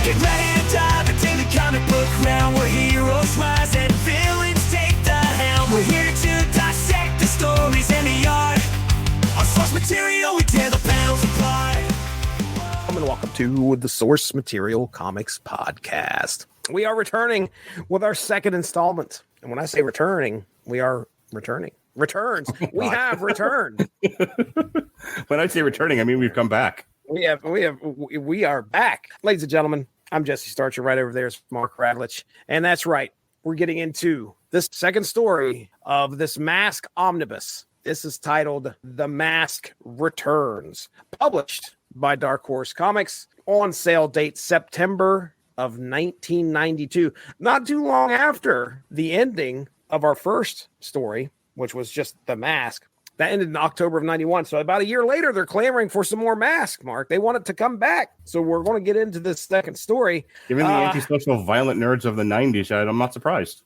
Get ready to dive into the comic book realm, where heroes rise and villains take the helm. We're here to dissect the stories and the art. Our source material, we tear the panels apart. And welcome to the Source Material Comics Podcast. We are returning with our second installment. And when I say returning, we are returning. Returns. We have returned. When I say returning, I mean we've come back. We are back. Ladies and gentlemen, I'm Jesse Starcher. Right over there is Mark Radulich. And that's right. We're getting into this second story of this Mask omnibus. This is titled The Mask Returns, published by Dark Horse Comics, on sale date September of 1992. Not too long after the ending of our first story, which was just The Mask. That ended in October of 91. So about a year later, they're clamoring for some more Mask, Mark. They want it to come back. So we're going to get into this second story. Given the antisocial violent nerds of the 90s, I'm not surprised.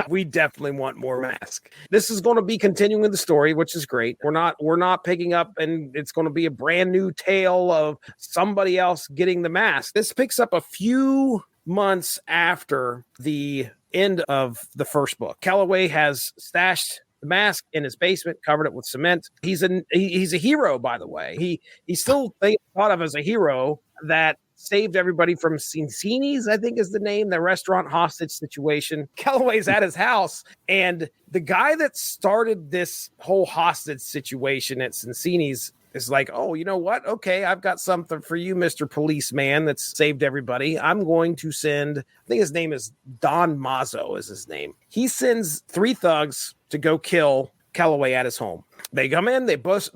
We definitely want more Mask. This is going to be continuing the story, which is great. We're not picking up, and it's going to be a brand new tale of somebody else getting the Mask. This picks up a few months after the end of the first book. Calloway has stashed the Mask in his basement, covered it with cement. He's a hero, by the way. He's still thought of as a hero that saved everybody from Cincini's, I think is the name, the restaurant hostage situation. Calloway's at his house, and the guy that started this whole hostage situation at Cincini's is like, oh, you know what? Okay, I've got something for you, Mr. Policeman, that's saved everybody. I'm going to send, I think his name is Don Mazzo is his name. He sends 3 thugs to go kill Calloway at his home. They come in, they burst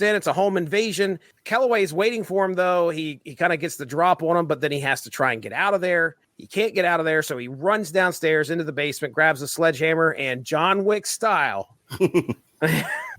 in. It's a home invasion. Calloway is waiting for him, though. He kind of gets the drop on him, but then he has to try and get out of there. He can't get out of there, so he runs downstairs into the basement, grabs a sledgehammer, and John Wick style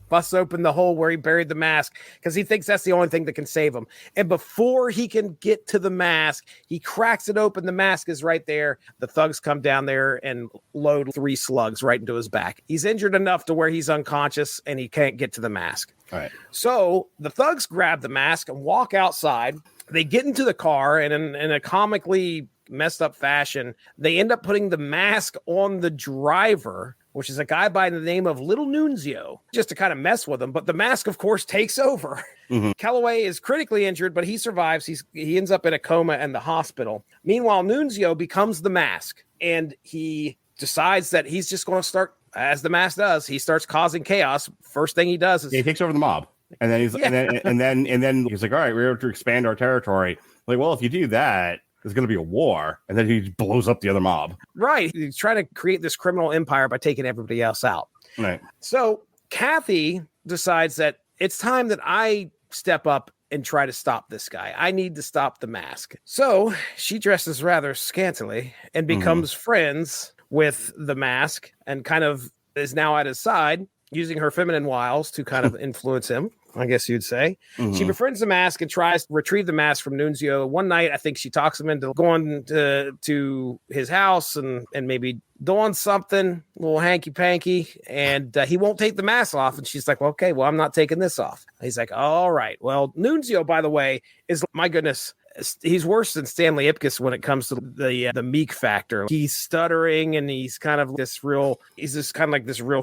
busts open the hole where he buried the Mask because he thinks that's the only thing that can save him. And before he can get to the Mask, he cracks it open. The Mask is right there. The thugs come down there and load 3 slugs right into his back. He's injured enough to where he's unconscious and he can't get to the Mask. All right. So the thugs grab the Mask and walk outside. They get into the car, and in a comically messed up fashion, they end up putting the Mask on the driver, which is a guy by the name of Little Nunzio, just to kind of mess with him. But the Mask, of course, takes over. Mm-hmm. Calloway is critically injured, but he survives. He ends up in a coma in the hospital. Meanwhile, Nunzio becomes the Mask, and he decides that he's just going to start, as the Mask does, he starts causing chaos. First thing he does is he takes over the mob. And then he's and then he's like, all right, we're able to expand our territory. Like, well, if you do that, there's going to be a war. And then he blows up the other mob. Right. He's trying to create this criminal empire by taking everybody else out. Right. So Kathy decides that it's time that I step up and try to stop this guy. I need to stop the Mask. So she dresses rather scantily and becomes friends with the Mask and kind of is now at his side, using her feminine wiles to kind of influence him, I guess you'd say. Mm-hmm. She befriends the Mask and tries to retrieve the Mask from Nunzio. One night, I think she talks him into going to his house and maybe doing something, a little hanky-panky, and he won't take the Mask off. And she's like, well, okay, well, I'm not taking this off. He's like, all right. Well, Nunzio, by the way, is, my goodness, he's worse than Stanley Ipkiss when it comes to the meek factor. He's stuttering, and he's kind of this real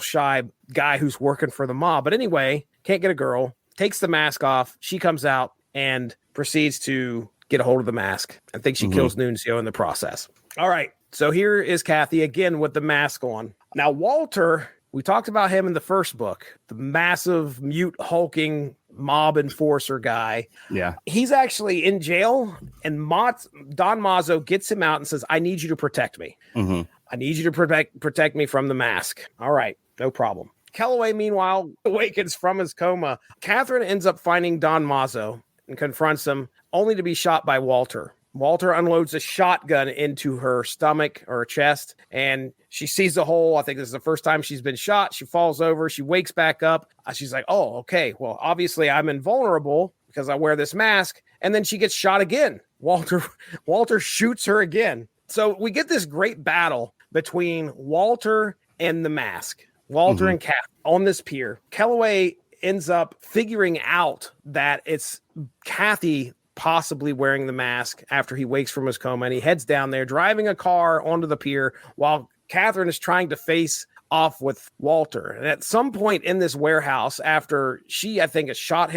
shy guy who's working for the mob. But anyway, can't get a girl, takes the Mask off. She comes out and proceeds to get a hold of the Mask. I think she kills Nunzio in the process. All right. So here is Kathy again with the Mask on. Now, Walter, we talked about him in the first book, the massive, mute, hulking mob enforcer guy. Yeah. He's actually in jail, and Don Mazzo gets him out and says, I need you to protect me. Mm-hmm. I need you to protect me from the Mask. All right, no problem. Calloway, meanwhile, awakens from his coma. Catherine ends up finding Don Mazzo and confronts him, only to be shot by Walter. Walter unloads a shotgun into her stomach or her chest, and she sees a hole. I think this is the first time she's been shot. She falls over. She wakes back up. She's like, oh, okay. Well, obviously I'm invulnerable because I wear this mask. And then she gets shot again. Walter shoots her again. So we get this great battle between Walter and the Mask. Walter and Kath on this pier. Calloway ends up figuring out that it's Kathy possibly wearing the mask after he wakes from his coma, and he heads down there driving a car onto the pier while Catherine is trying to face off with Walter. And at some point in this warehouse, after she, I think, has shot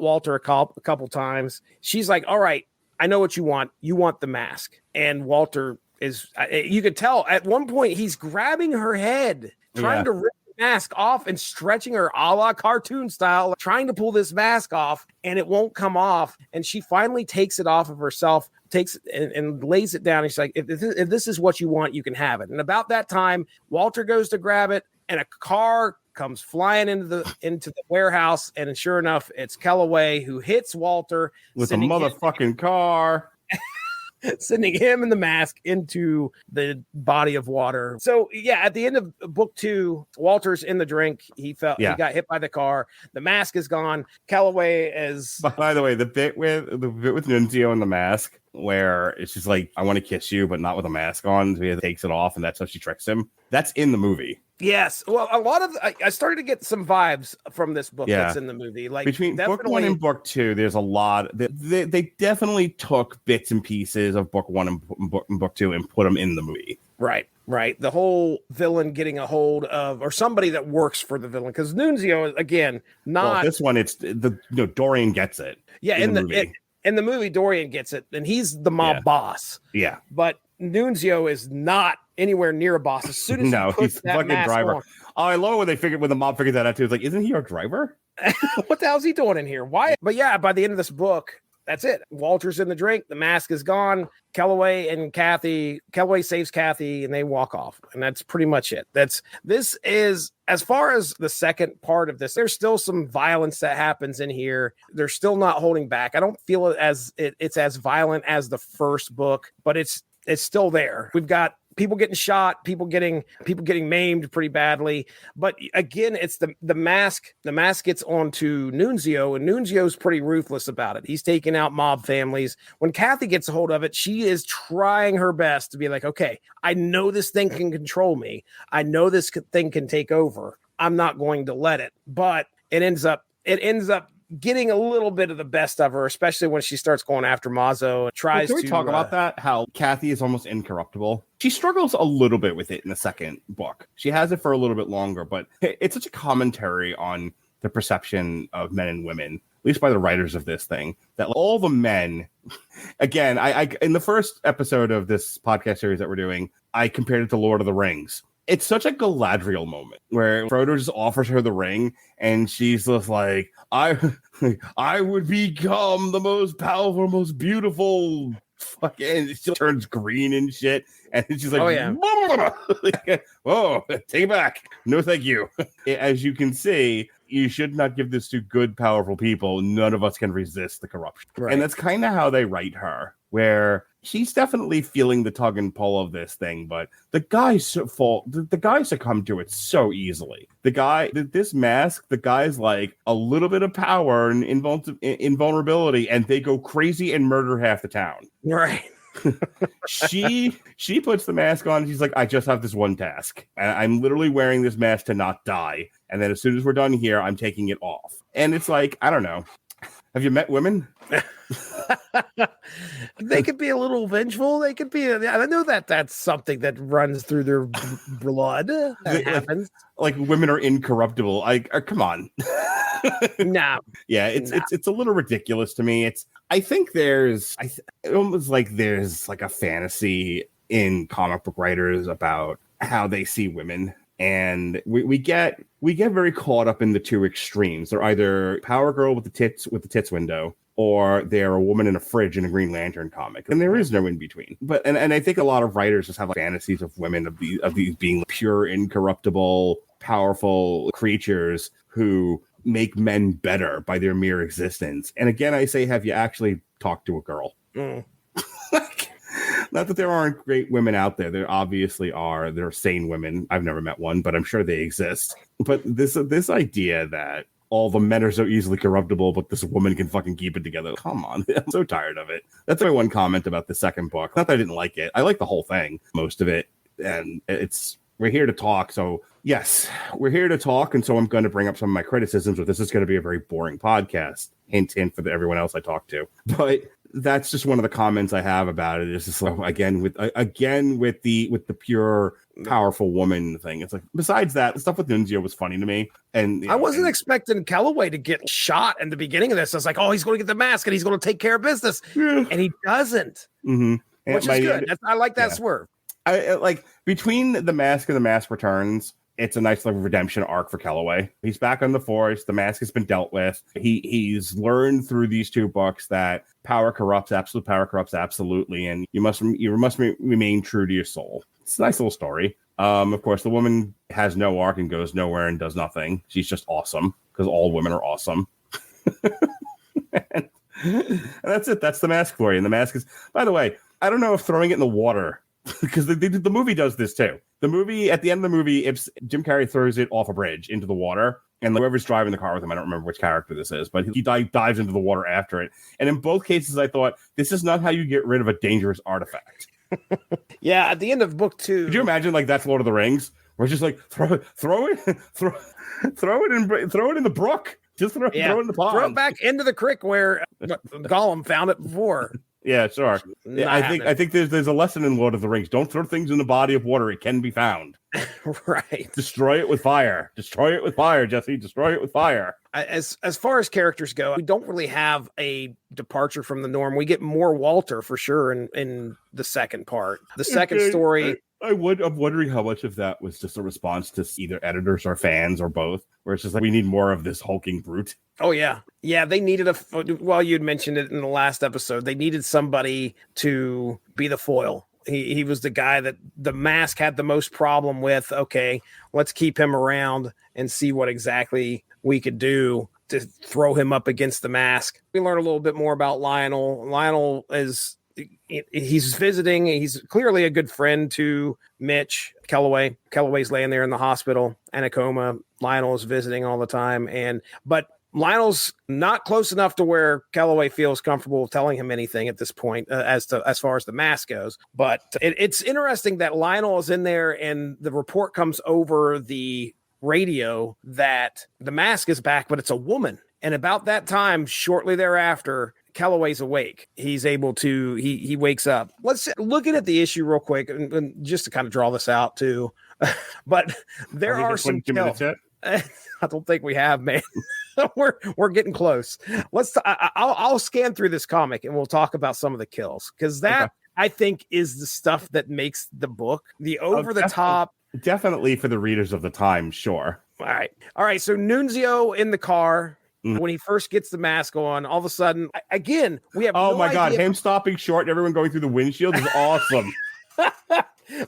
Walter a couple times, she's like, all right, I know what you want. You want the mask. And Walter is, you could tell at one point he's grabbing her head, trying to rip the mask off and stretching her a la cartoon style, trying to pull this mask off, and it won't come off. And she finally takes it off of herself, takes it and lays it down. And she's like, if this is what you want, you can have it. And about that time, Walter goes to grab it, and a car comes flying into the warehouse. And sure enough, it's Kellaway who hits Walter with a motherfucking car. Sending him and the mask into the body of water. So yeah, at the end of book 2, Walter's in the drink. He got hit by the car. The mask is gone. Kellaway is. By the way, the bit with Nunzio and the mask, where it's just like, I want to kiss you, but not with a mask on. So he takes it off, and that's how she tricks him. That's in the movie. Yes. Well, a lot of I started to get some vibes from this book that's in the movie. Like between book 1 and book 2, there's a lot. They definitely took bits and pieces of book 1 and book 2 and put them in the movie. Right. The whole villain getting a hold of, or somebody that works for the villain, because Nunzio, again, not. Well, this one, it's Dorian gets it. Yeah, in the movie, Dorian gets it, and he's the mob boss. Yeah, but Nunzio is not anywhere near a boss. As soon as he's the fucking driver. Oh, I love when the mob figured that out too. It's like, isn't he our driver? What the hell's he doing in here? Why? But yeah, by the end of this book, that's it. Walter's in the drink. The mask is gone. Kellaway saves Kathy, and they walk off. And that's pretty much it. This is, as far as the second part of this, there's still some violence that happens in here. They're still not holding back. I don't feel it's as violent as the first book, but it's still there. We've got people getting shot, people getting maimed pretty badly. But again, it's the mask. The mask gets onto Nunzio, and Nunzio's pretty ruthless about it. He's taking out mob families. When Kathy gets a hold of it, she is trying her best to be like, okay, I know this thing can control me. I know this thing can take over. I'm not going to let it. But it ends up getting a little bit of the best of her, especially when she starts going after Mazzo and tries to. Can we talk about that? How Kathy is almost incorruptible. She struggles a little bit with it in the second book. She has it for a little bit longer, but it's such a commentary on the perception of men and women, at least by the writers of this thing, that all the men, again, I in the first episode of this podcast series that we're doing, I compared it to Lord of the Rings. It's such a Galadriel moment where Frodo just offers her the ring, and she's just like, I would become the most powerful, most beautiful fucking. She turns green and shit, and she's like, oh yeah, oh, take it back, no thank you. As you can see, you should not give this to good, powerful people. None of us can resist the corruption, right. And that's kind of how they write her, where she's definitely feeling the tug and pull of this thing, but the guy succumbed to it so easily. This mask, the guy's like a little bit of power and invulnerability, and they go crazy and murder half the town. Right. She puts the mask on. And she's like, I just have this one task. I'm literally wearing this mask to not die. And then as soon as we're done here, I'm taking it off. And it's like, I don't know. Have you met women? They could be a little vengeful. They could be. I know that's something that runs through their blood. That happens. Like women are incorruptible. Come on. No. Yeah, it's a little ridiculous to me. I think there's almost like there's like a fantasy in comic book writers about how they see women. And we get very caught up in the two extremes. They're either Power Girl with the tits window, or they're a woman in a fridge in a Green Lantern comic, and there is no in between. But and I think a lot of writers just have like fantasies of women of these being pure, incorruptible, powerful creatures who make men better by their mere existence. And again, I say, have you actually talked to a girl? Mm. Not that there aren't great women out there. There obviously are. There are sane women. I've never met one, but I'm sure they exist. But this idea that all the men are so easily corruptible, but this woman can fucking keep it together. Come on. I'm so tired of it. That's my one comment about the second book. Not that I didn't like it. I like the whole thing, most of it. And we're here to talk. So Yes, we're here to talk, and so I'm going to bring up some of my criticisms, but this is going to be a very boring podcast. Hint, hint for everyone else I talk to. But that's just one of the comments I have about it. It's just like, again with the pure powerful woman thing. It's like, besides that, the stuff with Nunzio was funny to me. And I wasn't expecting Calloway to get shot in the beginning of this. I was like, oh, he's going to get the mask and he's going to take care of business, and he doesn't, which is good. I like that swerve. I like between the mask and the mask returns. It's a nice little redemption arc for Calloway. He's back on the force. The mask has been dealt with. He's learned through these 2 books that power corrupts. Absolute power corrupts absolutely, and you must remain true to your soul. It's a nice little story. Of course, the woman has no arc and goes nowhere and does nothing. She's just awesome because all women are awesome. and that's it. That's the mask for you. And the mask is, by the way, I don't know if throwing it in the water, because the movie does this too. The movie, at the end of the movie, if Jim Carrey throws it off a bridge into the water, and whoever's driving the car with him, I don't remember which character this is, but he dives into the water after it. And in both cases, I thought, this is not how you get rid of a dangerous artifact. Yeah, at the end of book 2. Could you imagine like that's Lord of the Rings? Where it's just like throw it in the brook. Just throw it in the pond. Throw it back into the creek where Gollum found it before. Yeah, sure. I think there's a lesson in Lord of the Rings. Don't throw things in the body of water. It can be found. Right. Destroy it with fire. Destroy it with fire, Jesse. Destroy it with fire. As far as characters go, we don't really have a departure from the norm. We get more Walter for sure in the second part. The second story. I'm wondering how much of that was just a response to either editors or fans or both, where it's just like, we need more of this hulking brute. Oh, yeah. Yeah, they needed you'd mentioned it in the last episode, they needed somebody to be the foil. He was the guy that the mask had the most problem with. Okay, let's keep him around and see what exactly we could do to throw him up against the mask. We learn a little bit more about Lionel. Lionel he's visiting. He's clearly a good friend to Mitch Calloway. Calloway's laying there in the hospital in a coma. Lionel is visiting all the time. But Lionel's not close enough to where Calloway feels comfortable telling him anything at this point as far as the mask goes. But it's interesting that Lionel is in there and the report comes over the radio that the mask is back, but it's a woman. And about that time, shortly thereafter, Calloway's awake. He's able to, he wakes up. Let's look at the issue real quick and just to kind of draw this out too. But there are some kills. I don't think we have, man. we're getting close. I'll scan through this comic and we'll talk about some of the kills, because that I think is the stuff that makes the book the over the top. Definitely for the readers of the time, sure. All right. So Nunzio in the car. When he first gets the mask on, all of a sudden, again, we have oh my god, him stopping short and everyone going through the windshield is awesome.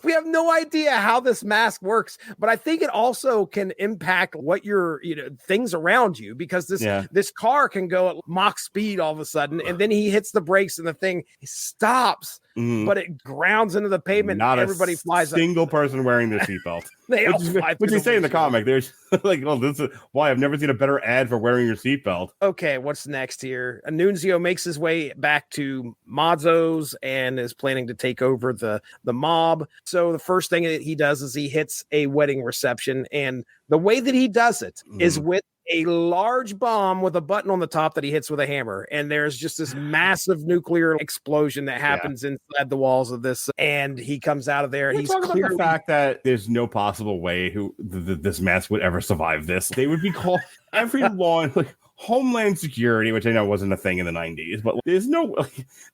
We have no idea how this mask works, but I think it also can impact what your things around you, because this car can go at Mach speed all of a sudden, and then he hits the brakes and the thing stops, but it grounds into the pavement. Not everybody flies up. Single person wearing their seatbelt. They all fly. Which they say in the comic. There's like, oh, this is why I've never seen a better ad for wearing your seatbelt. Okay, what's next here? Nunzio makes his way back to Mazzo's and is planning to take over the mob. So the first thing that he does is he hits a wedding reception, and the way that he does it is with a large bomb with a button on the top that he hits with a hammer. And there's just this massive nuclear explosion that happens inside the walls of this. And he comes out of there. And he's clearly about the fact that there's no possible way this mask would ever survive this. They would be called every law, like Homeland Security, which I know wasn't a thing in the 90s, but there's no,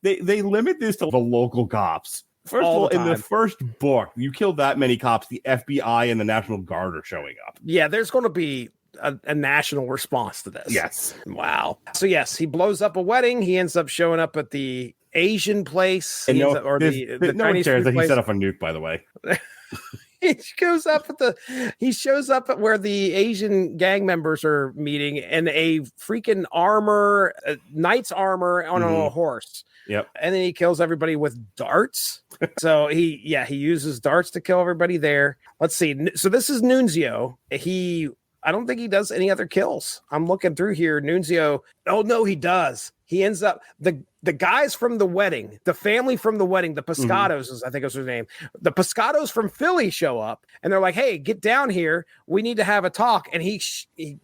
they limit this to the local cops. First of all, in the first book, you killed that many cops, the FBI and the National Guard are showing up. Yeah, there's going to be a national response to this. Yes. Wow. So yes, he blows up a wedding. He ends up showing up at the Asian place. And the no one cares that he set off a nuke, by the way. He shows up at where the Asian gang members are meeting in a freaking armor, knight's armor on a horse. Yep. And then he kills everybody with darts. So he uses darts to kill everybody there. Let's see. So this is Nunzio. He I don't think he does any other kills. I'm looking through here. Nunzio. Oh no, he does. He ends up the guys from the wedding, the family from the wedding, the Pescados, I think was their name. The Pescados from Philly show up and they're like, "Hey, get down here. We need to have a talk." And he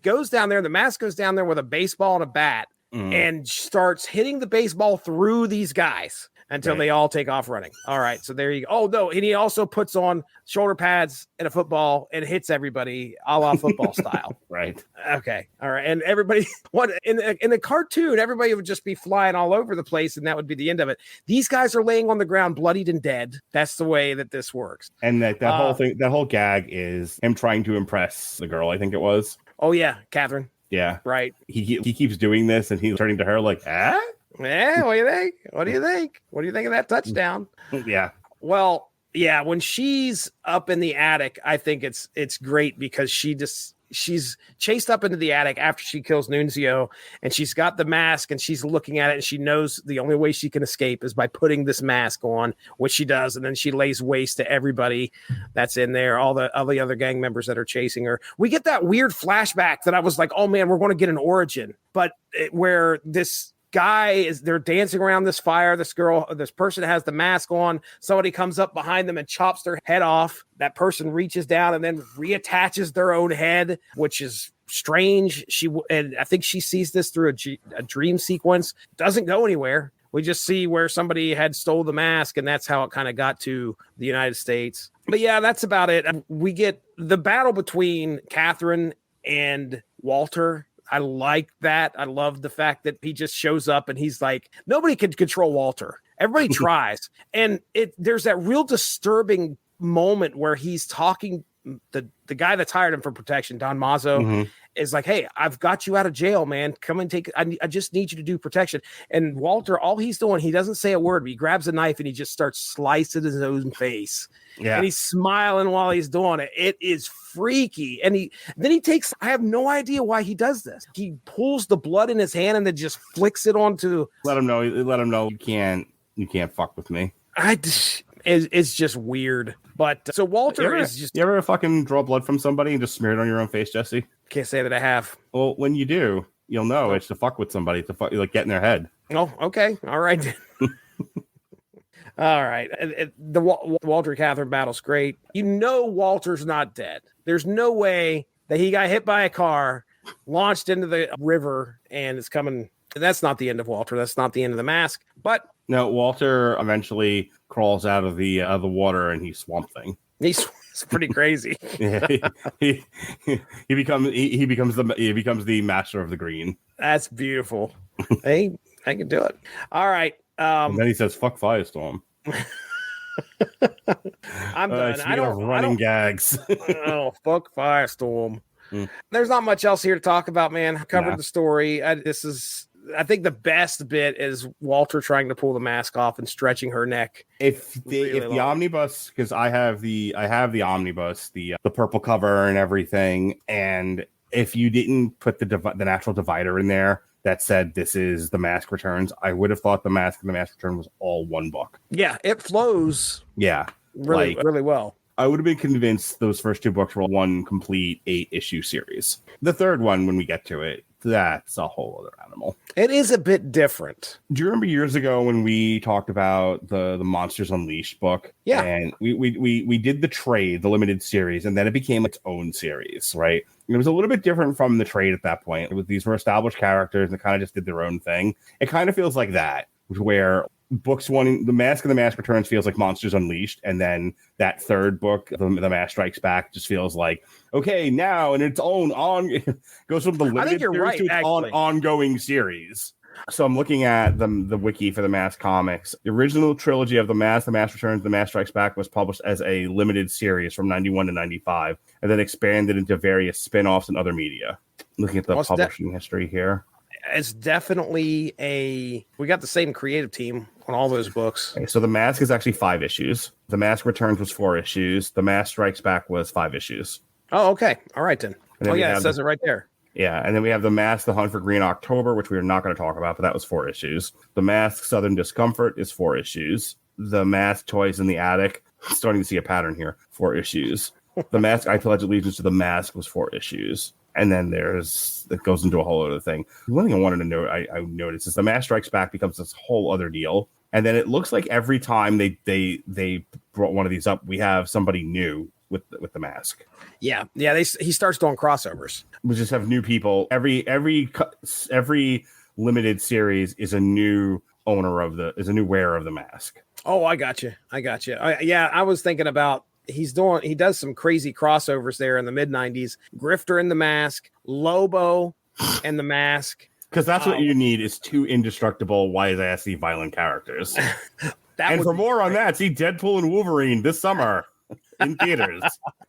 goes down there. The mask goes down there with a baseball and a bat and starts hitting the baseball through these guys until they all take off running. All right, so there you go. Oh no, and he also puts on shoulder pads and a football and hits everybody a la football style. Right. Okay. All right. And everybody, what in the cartoon, everybody would just be flying all over the place, and that would be the end of it. These guys are laying on the ground, bloodied and dead. That's the way that this works. And that whole thing, that whole gag is him trying to impress the girl. I think it was. Oh yeah, Catherine. Yeah. Right. He keeps doing this, and he's turning to her like, "Ah." Yeah, what do you think? What do you think? What do you think of that touchdown? Yeah. Well, yeah, when she's up in the attic, I think it's great because she's chased up into the attic after she kills Nunzio, and she's got the mask and she's looking at it, and she knows the only way she can escape is by putting this mask on, which she does, and then she lays waste to everybody that's in there, all the other gang members that are chasing her. We get that weird flashback that I was like, oh man, we're going to get an origin, but where this guy they're dancing around this fire. This person has the mask on. Somebody comes up behind them and chops their head off. That person reaches down and then reattaches their own head, which is strange. And I think she sees this through a dream sequence. Doesn't go anywhere. We just see where somebody had stole the mask, and that's how it kind of got to the United States. But yeah, that's about it. We get the battle between Catherine and Walter. I like that. I love the fact that he just shows up and he's like, nobody can control Walter. Everybody tries. And there's that real disturbing moment where he's talking, the guy that's hired him for protection, Don Mazzo, is like, hey, I've got you out of jail, man. Come and take, I just need you to do protection. And Walter, all he's doing, he doesn't say a word, but he grabs a knife and he just starts slicing his own face. Yeah. And he's smiling while he's doing it. It is freaky. And then he takes, I have no idea why he does this. He pulls the blood in his hand and then just flicks it onto. Let him know you can't fuck with me. It's just weird. But so Walter is just. You ever fucking draw blood from somebody and just smear it on your own face, Jesse? Can't say that I have. Well, when you do, you'll know it's to fuck with somebody, like get in their head. Oh, okay. All right. All right. The Walter Catherine battle's great. You know Walter's not dead. There's no way that he got hit by a car, launched into the river, and it's coming. That's not the end of Walter. That's not the end of the mask. But no, Walter eventually crawls out of the water, and he's Swamp Thing. It's pretty crazy. Yeah, he becomes the master of the green. That's beautiful. Hey, I can do it. All right. And then he says, "Fuck Firestorm." I'm done. I don't gags. Oh, fuck Firestorm. There's not much else here to talk about, man. I covered the story. I think the best bit is Walter trying to pull the mask off and stretching her neck. If the omnibus, because I have the omnibus, the purple cover and everything, and if you didn't put the natural divider in there that said this is The Mask Returns, I would have thought The Mask and The Mask Return was all one book. Yeah, it flows. Yeah, really well. I would have been convinced those first two books were one complete 8-issue series. The third one, when we get to it, that's a whole other animal. It is a bit different. Do you remember years ago when we talked about the Monsters Unleashed book? Yeah. And we did the trade, the limited series, and then it became its own series, right? And it was a little bit different from the trade at that point. These were established characters that kind of just did their own thing. It kind of feels like that, where books one, The Mask and The Mask Returns feels like Monsters Unleashed, and then that third book, The Mask Strikes Back, just feels like, okay, now in its own goes from the limited series to its ongoing series. So I'm looking at the wiki for The Mask comics. The original trilogy of The Mask Returns, The Mask Strikes Back was published as a limited series from 91 to 95, and then expanded into various spin-offs and other media. Looking at the publishing history here. It's definitely we got the same creative team on all those books. Okay, so The Mask is actually 5 issues. The Mask Returns was 4 issues. The Mask Strikes Back was 5 issues. Oh, okay. All right, then. Oh, yeah, it says it right there. Yeah, and then we have The Mask, The Hunt for Green October, which we are not going to talk about, but that was 4 issues. The Mask, Southern Discomfort is 4 issues. The Mask, Toys in the Attic, starting to see a pattern here, 4 issues. The Mask, I Pledge Allegiance to the Mask was 4 issues. And then it goes into a whole other thing. One thing I wanted to note, I noticed is the Mask Strikes Back becomes this whole other deal. And then it looks like every time they brought one of these up, we have somebody new with the mask. Yeah. He starts doing crossovers. We just have new people. Every limited series is a new wearer of the mask. Oh, I got you. I was thinking about he does some crazy crossovers there in the mid 90s. Grifter in the mask, Lobo and the mask. Because that's what you need is two indestructible, wise-assy, violent characters. And for more on that, see Deadpool and Wolverine this summer in theaters.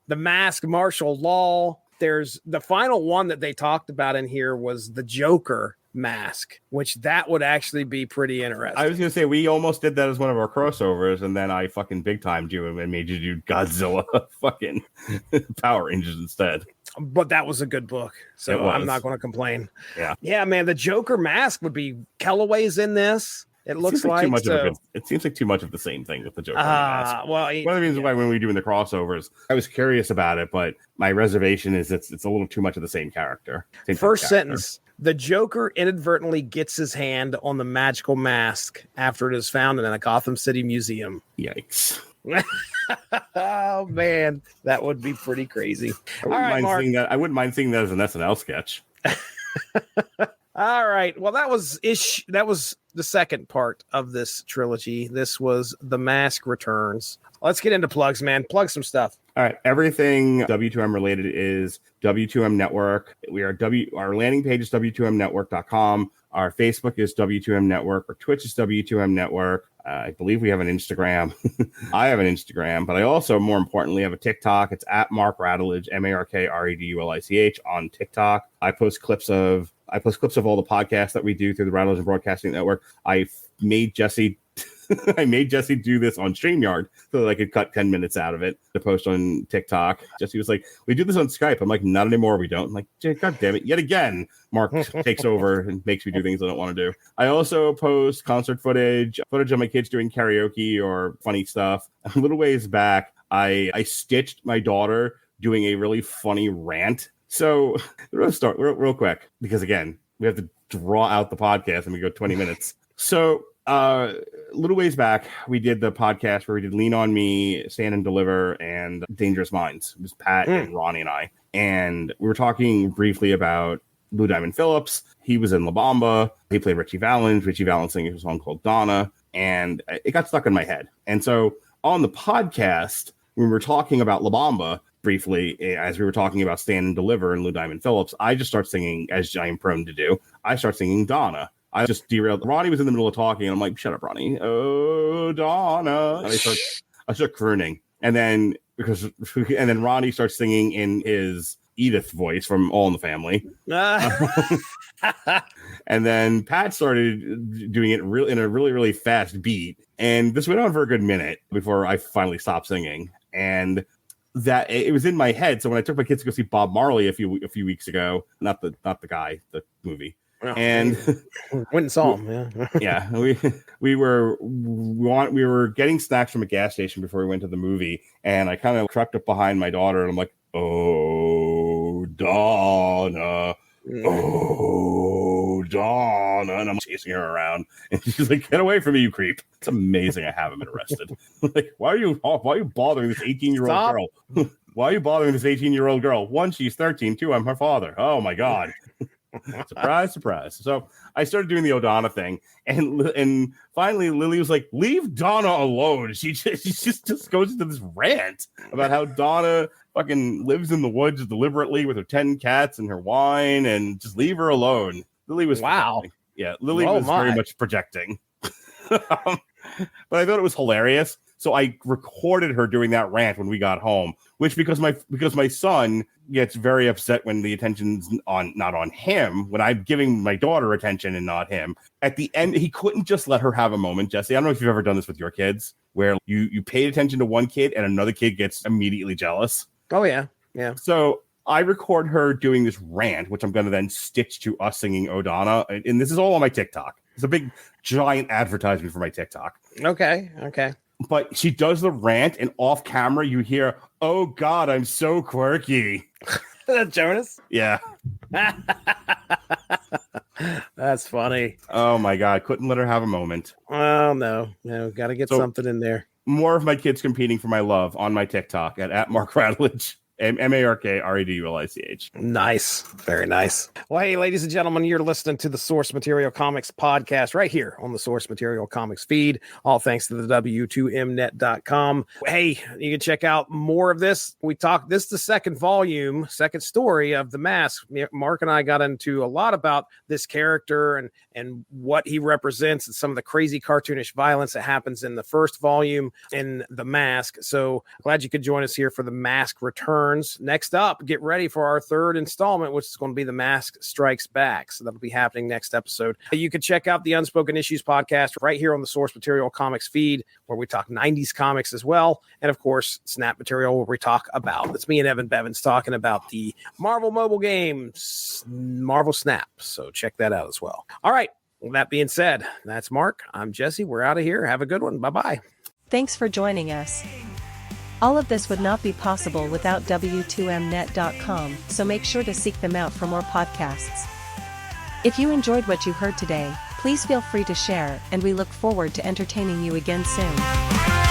The Mask, martial law. There's the final one that they talked about in here was the Joker mask, which that would actually be pretty interesting. I was going to say, we almost did that as one of our crossovers, and then I fucking big timed you and made you do Godzilla fucking Power Rangers instead. But that was a good book, so I'm not going to complain. Yeah, man, the Joker mask would be Kellaway's in this. It looks like it seems like too much of the same thing with the Joker mask. Well, one of the reasons why when we were doing the crossovers, I was curious about it, but my reservation is it's a little too much of the same character. First sentence: the Joker inadvertently gets his hand on the magical mask after it is found in a Gotham City museum. Yikes. Oh man, that would be pretty crazy. I wouldn't mind seeing that as an SNL sketch. All right. Well, that was the second part of this trilogy. This was The Mask Returns. Let's get into plugs, man. Plug some stuff. All right. Everything W2M related is W2M Network. Our landing page is W2MNetwork.com. Our Facebook is W2M Network. Our Twitch is W2M Network. I believe we have an Instagram. I have an Instagram, but I also, more importantly, have a TikTok. It's at Mark Radulich, MarkRadulich on TikTok. I post clips of all the podcasts that we do through the Radulich and Broadcasting Network. I made Jesse do this on StreamYard so that I could cut 10 minutes out of it to post on TikTok. Jesse was like, we do this on Skype. I'm like, not anymore. We don't. I'm like, God damn it. Yet again, Mark takes over and makes me do things I don't want to do. I also post concert footage of my kids doing karaoke or funny stuff. A little ways back, I stitched my daughter doing a really funny rant. So we'll start real quick because, again, we have to draw out the podcast and we go 20 minutes. So a little ways back, we did the podcast where we did Lean on Me, Stand and Deliver, and Dangerous Minds. It was Pat and Ronnie and I. And we were talking briefly about Lou Diamond Phillips. He was in La Bamba. He played Richie Valens. Richie Valens singing a song called Donna. And it got stuck in my head. And so on the podcast, when we were talking about La Bamba, briefly, as we were talking about Stand and Deliver and Lou Diamond Phillips, I just start singing, as I am prone to do. I start singing Donna. I just derailed. Ronnie was in the middle of talking, and I'm like, "Shut up, Ronnie! Oh, Donna!" And I start crooning, and then Ronnie starts singing in his Edith voice from All in the Family, and then Pat started doing it in a really, really fast beat, and this went on for a good minute before I finally stopped singing, and that it was in my head. So when I took my kids to go see Bob Marley a few weeks ago, not the guy, the movie. Oh, and went and saw him. Yeah, we were getting snacks from a gas station before we went to the movie, and I kind of crept up behind my daughter, and I'm like, "Oh, Donna, oh, Donna," and I'm chasing her around, and she's like, "Get away from me, you creep!" It's amazing. I haven't been arrested. Like, why are you bothering this 18-year-old girl? Why are you bothering this 18-year-old girl? One, she's 13. Two, I'm her father. Oh my God. Surprise, surprise. So I started doing the O'Donna thing, and finally Lily was like, "Leave Donna alone." She just goes into this rant about how Donna fucking lives in the woods deliberately with her 10 cats and her wine, and just leave her alone. Lily was projecting. Yeah, Lily was very much projecting. But I thought it was hilarious. So I recorded her doing that rant when we got home, which because my son gets very upset when the attention's not on him, when I'm giving my daughter attention and not him. At the end, he couldn't just let her have a moment, Jesse. I don't know if you've ever done this with your kids, where you paid attention to one kid and another kid gets immediately jealous. Oh, yeah. Yeah. So I record her doing this rant, which I'm going to then stitch to us singing O'Donna. And this is all on my TikTok. It's a big, giant advertisement for my TikTok. Okay. But she does the rant, and off camera, you hear, "Oh God, I'm so quirky." that Jonas? Yeah. That's funny. Oh my God. Couldn't let her have a moment. Oh, no. Got to get something in there. More of my kids competing for my love on my TikTok at Mark Radulich. MarkRadulich. Nice. Very nice. Well, hey, ladies and gentlemen, you're listening to the Source Material Comics podcast right here on the Source Material Comics feed. All thanks to the W2Mnet.com. Hey, you can check out more of this. This is the second story of The Mask. Mark and I got into a lot about this character and what he represents and some of the crazy cartoonish violence that happens in the first volume in The Mask. So glad you could join us here for The Mask Return. Next up, get ready for our third installment, which is going to be The Mask Strikes Back. So that'll be happening next episode. You can check out the Unspoken Issues podcast right here on the Source Material Comics feed, where we talk 90s comics as well. And of course, Snap Material, where we talk about, it's me and Evan Bevins talking about the Marvel mobile games, Marvel Snap. So check that out as well. All right. With that being said, that's Mark. I'm Jesse. We're out of here. Have a good one. Bye-bye. Thanks for joining us. All of this would not be possible without W2Mnet.com, so make sure to seek them out for more podcasts. If you enjoyed what you heard today, please feel free to share, and we look forward to entertaining you again soon.